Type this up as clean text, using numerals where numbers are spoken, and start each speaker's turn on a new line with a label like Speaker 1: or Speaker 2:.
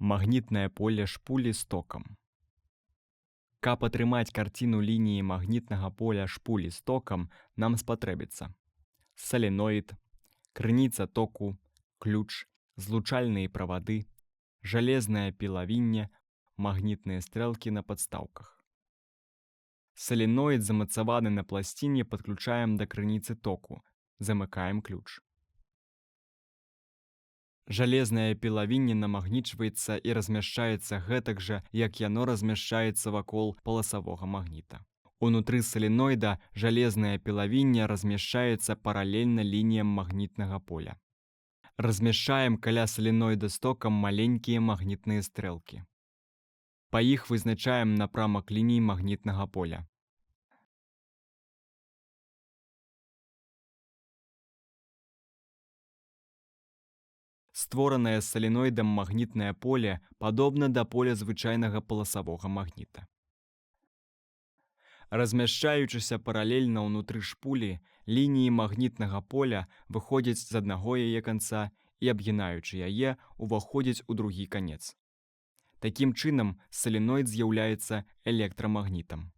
Speaker 1: Магнітнае поле шпулі з токам. Каб атрымаць карціну лініі магнітнага поля шпулі з токам, нам спатрэбіцца соленоід, крыніца току, ключ, злучальныя правады, жалезнае пілавінне, магнітныя стрэлкі на падстаўках. Соленоід замацаваны на пласціне падключаем да крыніцы току, замыкаем ключ. Жалезнае пілавінне намагнічваецца і размяшчаецца гэтак жа, як яно размяшчаецца вакол паласавога магніта. Унутры соленоіда жалезнае пілавінне размяшчаецца паралельна лініям магнітнага поля. Размяшчаем каля соленоіда з токам маленькія магнітныя стрэлкі. Па іх вызначаем напрамак ліній магнітнага поля. Створанае соленоідам магнітнае поле падобна да поля звычайнага паласавога магніта. Размяшчаючыся паралельна ўнутры шпулі, лініі магнітнага поля выходзяць з аднаго яе канца і, абгінаючы яе, уваходзяць у другі канец. Такім чынам, соленоід з'яўляецца электрамагнітам.